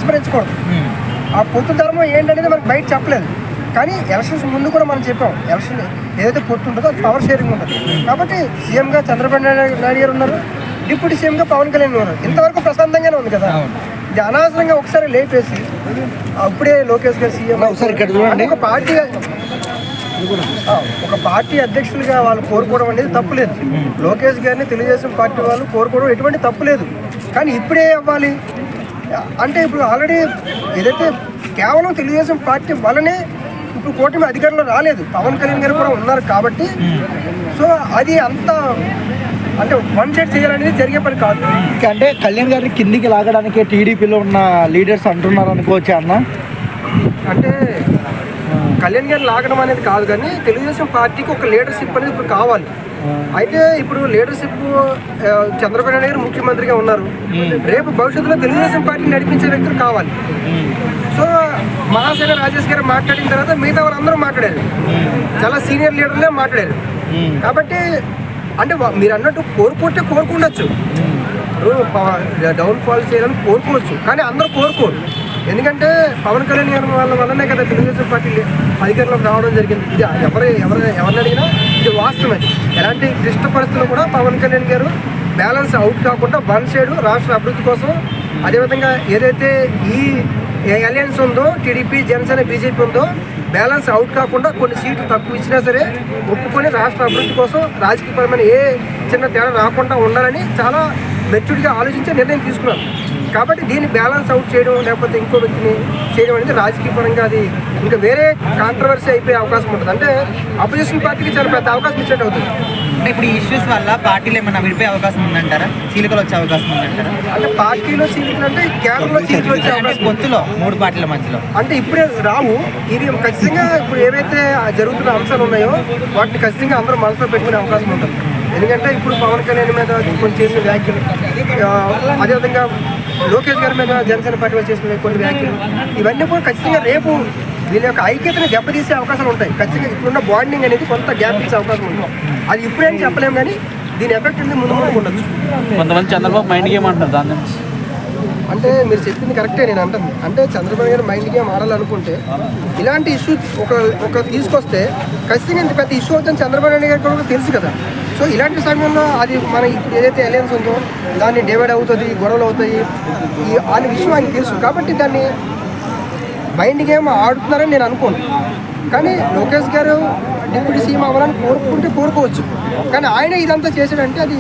విస్మరించకూడదు. ఆ పొత్తు ధర్మం ఏంటనేది మనకు బయట చెప్పలేదు, కానీ ఎలక్షన్స్ ముందు కూడా మనం చెప్పాం, ఎలక్షన్ ఏదైతే పొత్తు ఉంటుందో అది పవర్ షేరింగ్ ఉంటుంది. కాబట్టి సీఎంగా చంద్రబాబు నాయుడు గారు ఉన్నారు, డిప్యూటీ సీఎంగా పవన్ కళ్యాణ్ ఉన్నారు. ఇంతవరకు ప్రశాంతంగానే ఉంది కదా. ఇది అనవసరంగా ఒకసారి లేపేసి అప్పుడే లోకేష్ గారు సీఎం ఒక పార్టీ అధ్యక్షులుగా వాళ్ళు కోరుకోవడం అనేది తప్పులేదు. లోకేష్ గారిని తెలుగుదేశం పార్టీ వాళ్ళు కోరుకోవడం ఎటువంటి తప్పులేదు. కానీ ఇప్పుడే అవ్వాలి అంటే ఇప్పుడు ఆల్రెడీ ఏదైతే కేవలం తెలుగుదేశం పార్టీ వల్లనే ఇప్పుడు కూటమి అధికారంలో రాలేదు, పవన్ కళ్యాణ్ గారు కూడా ఉన్నారు కాబట్టి. సో అది అంత అంటే వన్ సైడ్ చేయాలనేది జరిగే పని కాదు. అంటే కళ్యాణ్ గారిని కిందికి లాగడానికి టీడీపీలో ఉన్న లీడర్స్ అంటున్నారు అనుకోవచ్చా అన్న? అంటే కళ్యాణ్ గారిని లాగడం అనేది కాదు, కానీ తెలుగుదేశం పార్టీకి ఒక లీడర్షిప్ అనేది ఇప్పుడు కావాలి. అయితే ఇప్పుడు లీడర్షిప్ చంద్రబాబు నాయుడు గారు ముఖ్యమంత్రిగా ఉన్నారు, రేపు భవిష్యత్తులో తెలుగుదేశం పార్టీని నడిపించే వ్యక్తులు కావాలి. సో మహాసేన రాజేష్ గారు మాట్లాడిన తర్వాత మిగతా వాళ్ళందరూ మాట్లాడారు, చాలా సీనియర్ లీడర్లే మాట్లాడారు. కాబట్టి అంటే మీరు అన్నట్టు కోరుకుండొచ్చు, డౌన్ ఫాల్ చేయాలని కోరుకోవచ్చు, కానీ అందరూ కోరుకోరు. ఎందుకంటే పవన్ కళ్యాణ్ గారి వల్లనే కదా తెలుగుదేశం పార్టీ అధికారంలోకి రావడం జరిగింది. ఇది ఎవరిని అడిగినా ఇది వాస్తవం. ఎలాంటి క్లిష్ట పరిస్థితుల్లో కూడా పవన్ కళ్యాణ్ గారు బ్యాలెన్స్ అవుట్ కాకుండా వన్ సైడ్ రాష్ట్ర అభివృద్ధి కోసం, అదేవిధంగా ఏదైతే ఈ అలయన్స్ ఉందో టీడీపీ జనసేన బీజేపీ ఉందో బ్యాలెన్స్ అవుట్ కాకుండా కొన్ని సీట్లు తక్కువ ఇచ్చినా సరే ఒప్పుకొని రాష్ట్ర అభివృద్ధి కోసం రాజకీయపరమైన ఏ చిన్న తేడా రాకుండా ఉండాలని చాలా మెచ్యూర్డ్గా ఆలోచించే నిర్ణయం తీసుకున్నారు. కాబట్టి దీన్ని బ్యాలెన్స్ అవుట్ చేయడం లేకపోతే ఇంకో వ్యక్తిని చేయడం అనేది రాజకీయ పరంగా అది ఇంకా వేరే కాంట్రవర్సీ అయిపోయే అవకాశం ఉంటుంది. అంటే అపోజిషన్ పార్టీకి చాలా పెద్ద అవకాశం ఇచ్చేట్టు అవుతుంది. అంటే ఇప్పుడు ఈ ఇష్యూస్ వల్ల పార్టీలు ఏమైనా విడిపోయే అవకాశం ఉందంటారా, చీలికలు వచ్చే అవకాశం ఉందంటారా? అంటే పార్టీలో చీలికలు అంటే కేంద్రంలో చీలికలు వచ్చే అవకాశం పొత్తులో మూడు పార్టీల మధ్యలో అంటే ఇప్పుడే రావు. ఇది ఖచ్చితంగా ఇప్పుడు ఏవైతే జరుగుతున్న అంశాలు ఉన్నాయో వాటిని ఖచ్చితంగా అందరూ మనసులో పెట్టుకునే అవకాశం ఉంటుంది. ఎందుకంటే ఇప్పుడు పవన్ కళ్యాణ్ మీద కొన్ని చేసిన వ్యాఖ్యలు, అదేవిధంగా లోకేష్ గారి మీద జనసేన పార్టీ వాళ్ళు చేసిన కొన్ని వ్యాఖ్యలు, ఇవన్నీ కూడా ఖచ్చితంగా రేపు వీళ్ళ యొక్క ఐక్యతను దెబ్బతీసే అవకాశాలు ఉంటాయి. ఖచ్చితంగా ఇప్పుడున్న బాండింగ్ అనేది కొంత గ్యాప్ ఇచ్చే అవకాశం ఉంటుంది. అది ఇప్పుడేం చెప్పలేము, కానీ దీని ఎఫెక్ట్ అనేది ముందు ఉండొచ్చు. కొంతమంది చంద్రబాబు మైండ్ గేమ్ అంటారు దాన్ని. అంటే మీరు చెప్పింది కరెక్టే, నేను అంటుంది. అంటే చంద్రబాబు గారు మైండ్ గేమ్ ఆడాలనుకుంటే ఇలాంటి ఇష్యూ ఒక తీసుకొస్తే ఖచ్చితంగా ఇంత పెద్ద ఇష్యూ అవుతుంది చంద్రబాబు నాయుడు గారికి కూడా తెలుసు కదా. సో ఇలాంటి సమయంలో అది మన ఇప్పుడు ఏదైతే అలయన్స్ ఉందో దాన్ని డివైడ్ అవుతుంది, గొడవలు అవుతాయి అనే విషయం ఆయనకు తెలుసు. కాబట్టి దాన్ని మైండ్ గేమ్ ఆడుతున్నారని నేను అనుకోను. కానీ లోకేష్ గారు డిప్యూటీ సీఎం అవ్వాలని కోరుకోవచ్చు, కానీ ఆయన ఇదంతా చేశాడంటే అది